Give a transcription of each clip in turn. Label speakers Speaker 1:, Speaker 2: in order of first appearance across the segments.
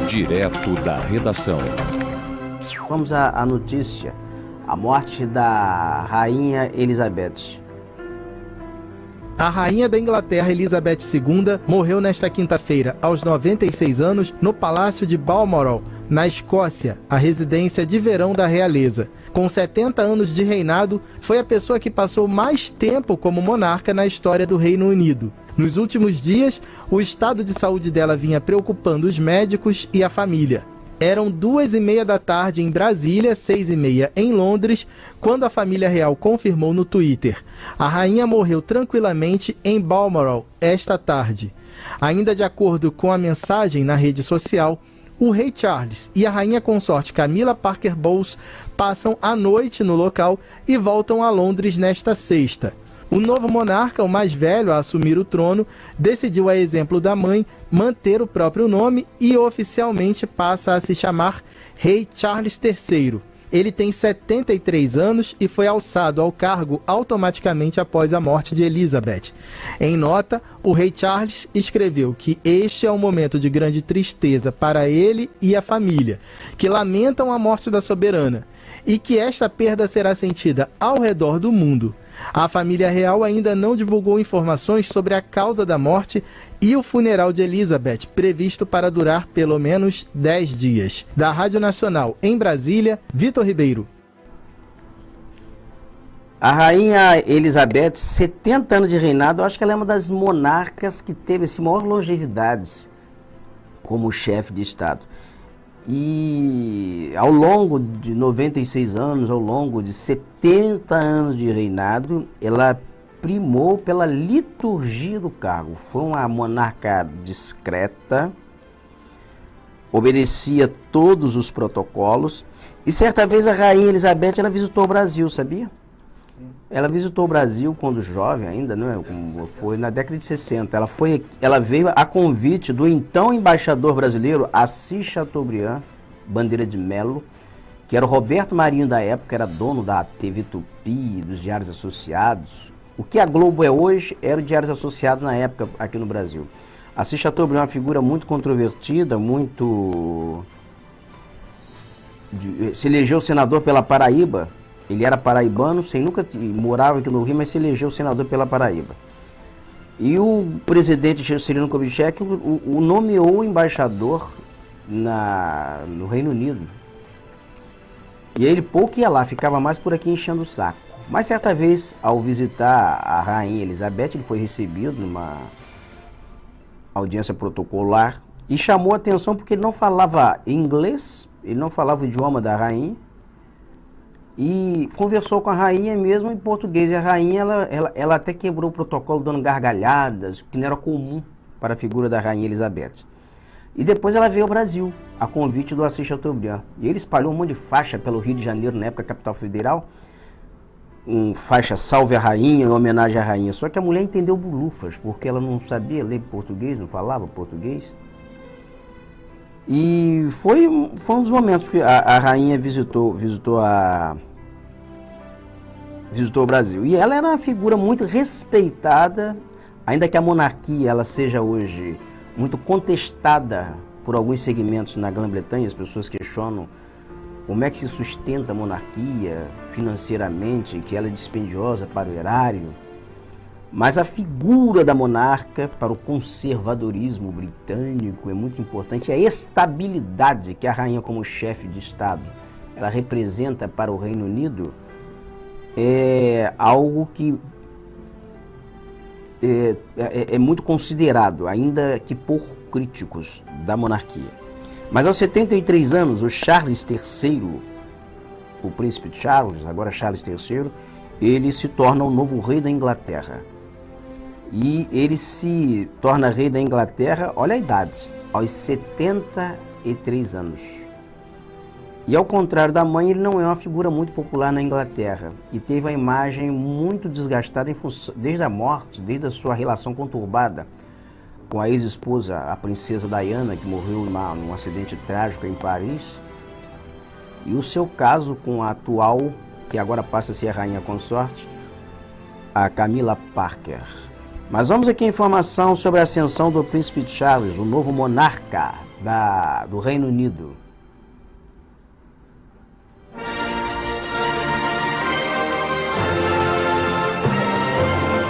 Speaker 1: Direto da redação.
Speaker 2: Vamos à notícia. A morte da Rainha Elizabeth.
Speaker 3: A rainha da Inglaterra, Elizabeth II, morreu nesta quinta-feira, aos 96 anos, no Palácio de Balmoral, na Escócia, a residência de verão da realeza. Com 70 anos de reinado, foi a pessoa que passou mais tempo como monarca na história do Reino Unido. Nos últimos dias, o estado de saúde dela vinha preocupando os médicos e a família. Eram 2h30 da tarde em Brasília, 6h30 em Londres, quando a família real confirmou no Twitter: a rainha morreu tranquilamente em Balmoral esta tarde. Ainda de acordo com a mensagem na rede social, o rei Charles e a rainha consorte Camilla Parker Bowles passam a noite no local e voltam a Londres nesta sexta. O novo monarca, o mais velho a assumir o trono, decidiu, a exemplo da mãe, manter o próprio nome e oficialmente passa a se chamar Rei Charles III. Ele tem 73 anos e foi alçado ao cargo automaticamente após a morte de Elizabeth. Em nota, o rei Charles escreveu que este é um momento de grande tristeza para ele e a família, que lamentam a morte da soberana, e que esta perda será sentida ao redor do mundo. A família real ainda não divulgou informações sobre a causa da morte e o funeral de Elizabeth, previsto para durar pelo menos 10 dias. Da Rádio Nacional em Brasília, Vitor Ribeiro.
Speaker 2: A Rainha Elizabeth, 70 anos de reinado, eu acho que ela é uma das monarcas que teve esse maior longevidade como chefe de Estado. E ao longo de 96 anos, ao longo de 70 anos de reinado, ela primou pela liturgia do cargo. Foi uma monarca discreta, obedecia todos os protocolos. E certa vez a Rainha Elizabeth, ela visitou o Brasil, sabia? Ela visitou o Brasil quando jovem ainda, né? Foi na década de 60. Ela veio a convite do então embaixador brasileiro, Assis Chateaubriand Bandeira de Melo, que era o Roberto Marinho da época, era dono da TV Tupi, dos Diários Associados. O que a Globo é hoje era o Diários Associados na época aqui no Brasil. Assis Chateaubriand é uma figura muito controvertida, se elegeu senador pela Paraíba. Ele era paraibano, morava aqui no Rio, mas se elegeu senador pela Paraíba. E o presidente Juscelino Kubitschek o nomeou embaixador no Reino Unido. E ele pouco ia lá, ficava mais por aqui enchendo o saco. Mas certa vez, ao visitar a Rainha Elizabeth, ele foi recebido numa audiência protocolar e chamou a atenção porque ele não falava inglês, ele não falava o idioma da rainha, e conversou com a rainha mesmo em português. E a rainha, ela até quebrou o protocolo dando gargalhadas, que não era comum para a figura da Rainha Elizabeth. E depois ela veio ao Brasil, a convite do Assis Chateaubriand. E ele espalhou um monte de faixa pelo Rio de Janeiro, na época capital federal, faixa Salve a Rainha, em homenagem à rainha. Só que a mulher entendeu bulufas, porque ela não sabia ler português, não falava português. E foi um dos momentos que a rainha visitou o Brasil. E ela era uma figura muito respeitada, ainda que a monarquia ela seja hoje muito contestada por alguns segmentos na Grã-Bretanha. As pessoas questionam como é que se sustenta a monarquia financeiramente, que ela é dispendiosa para o erário. Mas a figura da monarca para o conservadorismo britânico é muito importante. A estabilidade que a rainha como chefe de Estado ela representa para o Reino Unido é algo que é muito considerado, ainda que por críticos da monarquia. Mas aos 73 anos, o Charles III, o príncipe Charles, agora Charles III, ele se torna o novo rei da Inglaterra. E ele se torna rei da Inglaterra, olha a idade, aos 73 anos. E ao contrário da mãe, ele não é uma figura muito popular na Inglaterra. E teve a imagem muito desgastada desde a morte, desde a sua relação conturbada com a ex-esposa, a princesa Diana, que morreu num acidente trágico em Paris. E o seu caso com a atual, que agora passa a ser a rainha consorte, a Camilla Parker. Mas vamos aqui a informação sobre a ascensão do príncipe Charles, o novo monarca do Reino Unido.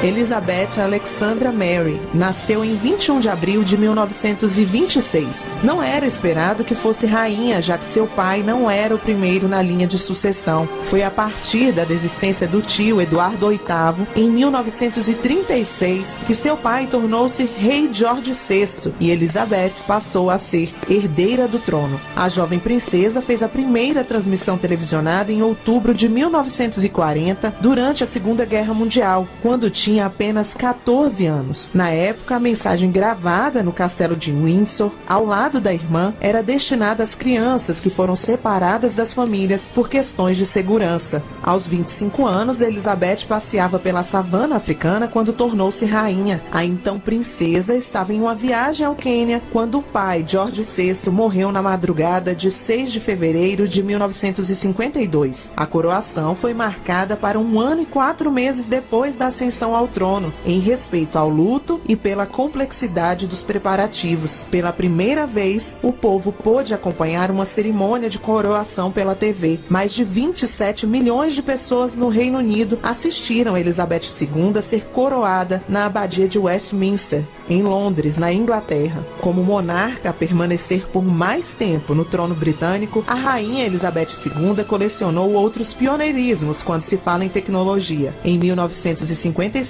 Speaker 1: Elizabeth Alexandra Mary nasceu em 21 de abril de 1926. Não era esperado que fosse rainha, já que seu pai não era o primeiro na linha de sucessão. Foi a partir da desistência do tio Eduardo VIII, em 1936, que seu pai tornou-se rei George VI e Elizabeth passou a ser herdeira do trono. A jovem princesa fez a primeira transmissão televisionada em outubro de 1940, durante a Segunda Guerra Mundial, quando tinha apenas 14 anos. Na época, a mensagem gravada no castelo de Windsor, ao lado da irmã, era destinada às crianças que foram separadas das famílias por questões de segurança. Aos 25 anos, Elizabeth passeava pela savana africana quando tornou-se rainha. A então princesa estava em uma viagem ao Quênia quando o pai, George VI, morreu na madrugada de 6 de fevereiro de 1952. A coroação foi marcada para 1 ano e 4 meses depois da ascensão ao trono, em respeito ao luto e pela complexidade dos preparativos. Pela primeira vez, o povo pôde acompanhar uma cerimônia de coroação pela TV. Mais de 27 milhões de pessoas no Reino Unido assistiram Elizabeth II ser coroada na Abadia de Westminster, em Londres, na Inglaterra. Como monarca a permanecer por mais tempo no trono britânico, a rainha Elizabeth II colecionou outros pioneirismos quando se fala em tecnologia. Em 1957,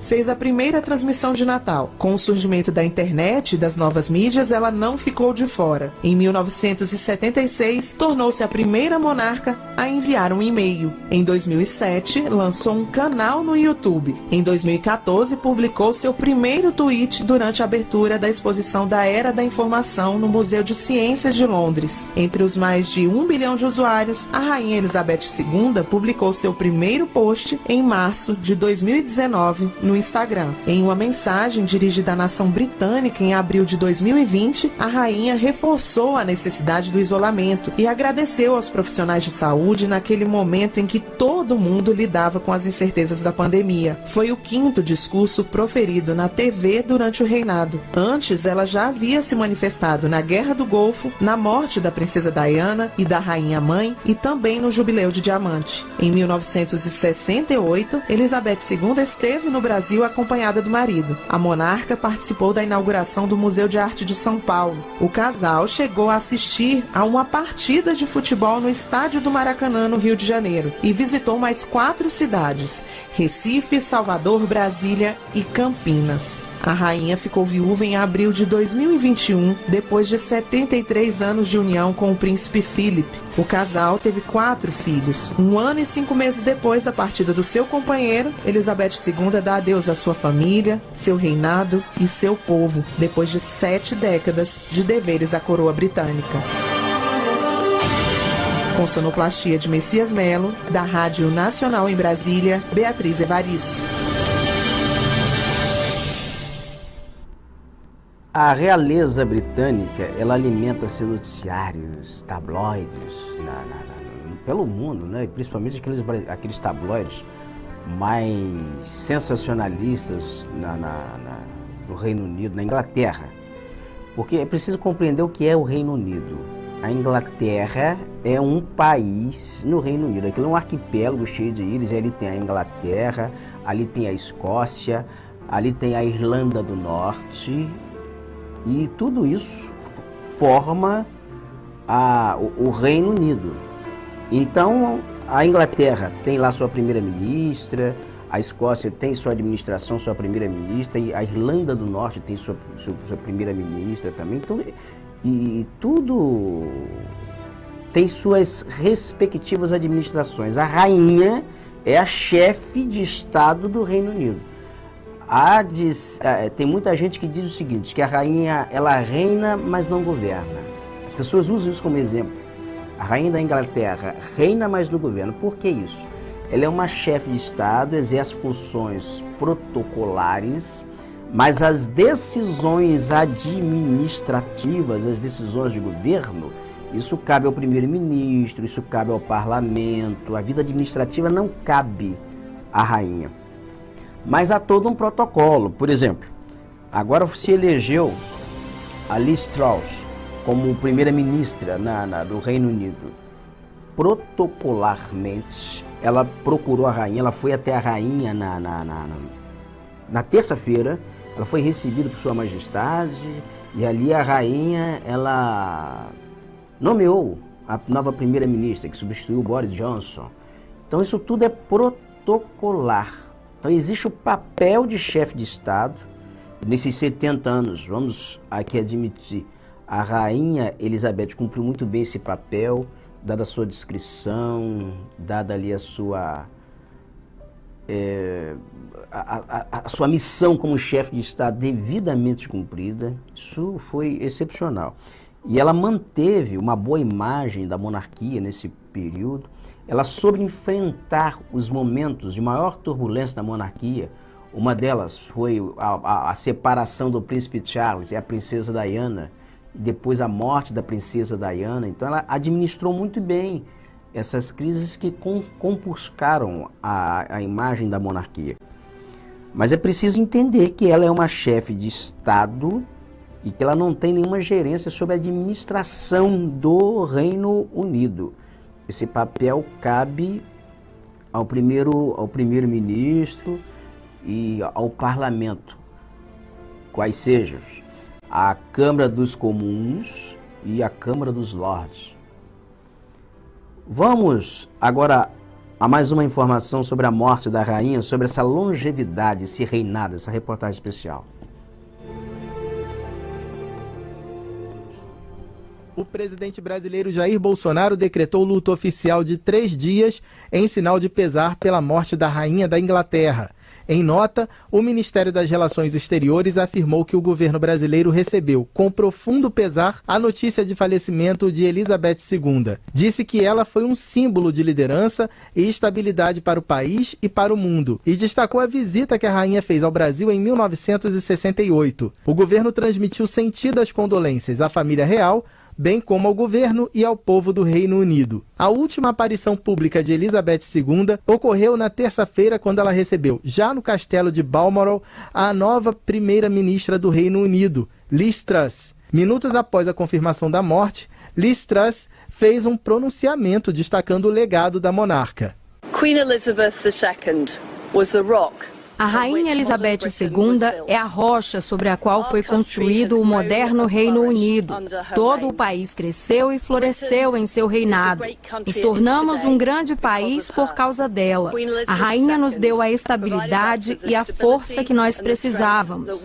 Speaker 1: fez a primeira transmissão de Natal. Com o surgimento da internet e das novas mídias, ela não ficou de fora. Em 1976, tornou-se a primeira monarca a enviar um e-mail. Em 2007, lançou um canal no YouTube. Em 2014, publicou seu primeiro tweet durante a abertura da exposição da Era da Informação no Museu de Ciências de Londres. Entre os mais de 1 bilhão de usuários, a rainha Elizabeth II publicou seu primeiro post em março de 2019 no Instagram. Em uma mensagem dirigida à nação britânica em abril de 2020, a rainha reforçou a necessidade do isolamento e agradeceu aos profissionais de saúde naquele momento em que todo mundo lidava com as incertezas da pandemia. Foi o 5º discurso proferido na TV durante o reinado. Antes, ela já havia se manifestado na Guerra do Golfo, na morte da princesa Diana e da rainha mãe e também no Jubileu de Diamante. Em 1968, Elizabeth II esteve no Brasil acompanhada do marido. A monarca participou da inauguração do Museu de Arte de São Paulo. O casal chegou a assistir a uma partida de futebol no estádio do Maracanã, no Rio de Janeiro, e visitou mais 4 cidades: Recife, Salvador, Brasília e Campinas. A rainha ficou viúva em abril de 2021, depois de 73 anos de união com o príncipe Philip. O casal teve 4 filhos. 1 ano e 5 meses depois da partida do seu companheiro, Elizabeth II dá adeus à sua família, seu reinado e seu povo, depois de 7 décadas de deveres à coroa britânica. Com sonoplastia de Messias Melo, da Rádio Nacional em Brasília, Beatriz Evaristo.
Speaker 2: A realeza britânica, ela alimenta seus noticiários, tabloides, pelo mundo, né? Principalmente aqueles tabloides mais sensacionalistas no Reino Unido, na Inglaterra. Porque é preciso compreender o que é o Reino Unido. A Inglaterra é um país no Reino Unido. Aquilo é um arquipélago cheio de ilhas. Ali tem a Inglaterra, ali tem a Escócia, ali tem a Irlanda do Norte. E tudo isso forma o Reino Unido. Então, a Inglaterra tem lá sua primeira-ministra, a Escócia tem sua administração, sua primeira-ministra, e a Irlanda do Norte tem sua primeira-ministra também. Então, e tudo tem suas respectivas administrações. A rainha é a chefe de Estado do Reino Unido. Tem muita gente que diz o seguinte, que a rainha, ela reina, mas não governa. As pessoas usam isso como exemplo. A rainha da Inglaterra reina, mas não governa. Por que isso? Ela é uma chefe de Estado, exerce funções protocolares, mas as decisões administrativas, as decisões de governo, isso cabe ao primeiro-ministro, isso cabe ao parlamento. A vida administrativa não cabe à rainha. Mas há todo um protocolo. Por exemplo, agora se elegeu a Liz Truss como primeira-ministra do Reino Unido. Protocolarmente, ela procurou a rainha, ela foi até a rainha na terça-feira, ela foi recebida por Sua Majestade, e ali a rainha, ela nomeou a nova primeira-ministra, que substituiu o Boris Johnson. Então isso tudo é protocolar. Então existe o papel de chefe de Estado. Nesses 70 anos, vamos aqui admitir, a rainha Elizabeth cumpriu muito bem esse papel, dada a sua discrição, dada ali a sua missão como chefe de Estado devidamente cumprida. Isso foi excepcional. E ela manteve uma boa imagem da monarquia nesse período. Ela soube enfrentar os momentos de maior turbulência da monarquia. Uma delas foi a separação do príncipe Charles e a princesa Diana, e depois a morte da princesa Diana. Então ela administrou muito bem essas crises que compuscaram a imagem da monarquia. Mas é preciso entender que ela é uma chefe de Estado e que ela não tem nenhuma gerência sobre a administração do Reino Unido. Esse papel cabe ao primeiro-ministro e ao parlamento, quais sejam a Câmara dos Comuns e a Câmara dos Lordes. Vamos agora a mais uma informação sobre a morte da rainha, sobre essa longevidade, esse reinado, essa reportagem especial.
Speaker 3: O presidente brasileiro Jair Bolsonaro decretou luto oficial de 3 dias em sinal de pesar pela morte da rainha da Inglaterra. Em nota, o Ministério das Relações Exteriores afirmou que o governo brasileiro recebeu, com profundo pesar, a notícia de falecimento de Elizabeth II. Disse que ela foi um símbolo de liderança e estabilidade para o país e para o mundo, e destacou a visita que a rainha fez ao Brasil em 1968. O governo transmitiu sentidas condolências à família real, bem como ao governo e ao povo do Reino Unido. A última aparição pública de Elizabeth II ocorreu na terça-feira, quando ela recebeu, já no castelo de Balmoral, a nova primeira-ministra do Reino Unido, Liz Truss. Minutos após a confirmação da morte, Liz Truss fez um pronunciamento destacando o legado da monarca.
Speaker 4: Queen Elizabeth II was the rock.
Speaker 5: A Rainha Elizabeth II é a rocha sobre a qual foi construído o moderno Reino Unido. Todo o país cresceu e floresceu em seu reinado. Nos tornamos um grande país por causa dela. A rainha nos deu a estabilidade e a força que nós precisávamos.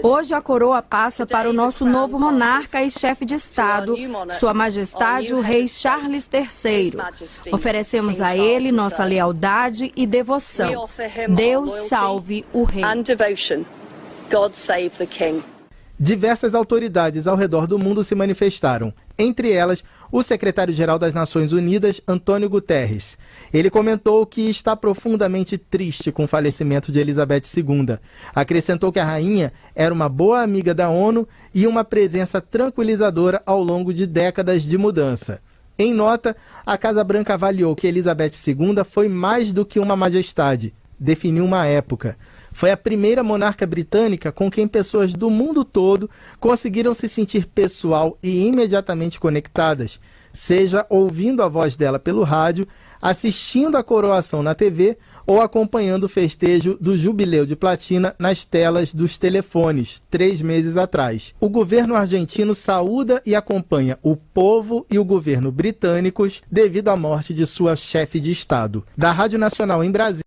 Speaker 5: Hoje a coroa passa para o nosso novo monarca e chefe de Estado, Sua Majestade o Rei Charles III. Oferecemos a ele nossa lealdade e devoção. Deus salve o rei.
Speaker 3: Diversas autoridades ao redor do mundo se manifestaram, entre elas o secretário-geral das Nações Unidas, Antônio Guterres. Ele comentou que está profundamente triste com o falecimento de Elizabeth II. Acrescentou que a rainha era uma boa amiga da ONU e uma presença tranquilizadora ao longo de décadas de mudança. Em nota, a Casa Branca avaliou que Elizabeth II foi mais do que uma majestade. Definiu uma época. Foi a primeira monarca britânica com quem pessoas do mundo todo conseguiram se sentir pessoal e imediatamente conectadas, seja ouvindo a voz dela pelo rádio, assistindo a coroação na TV ou acompanhando o festejo do Jubileu de Platina nas telas dos telefones, 3 meses atrás. O governo argentino saúda e acompanha o povo e o governo britânicos devido à morte de sua chefe de Estado. Da Rádio Nacional em Brasília,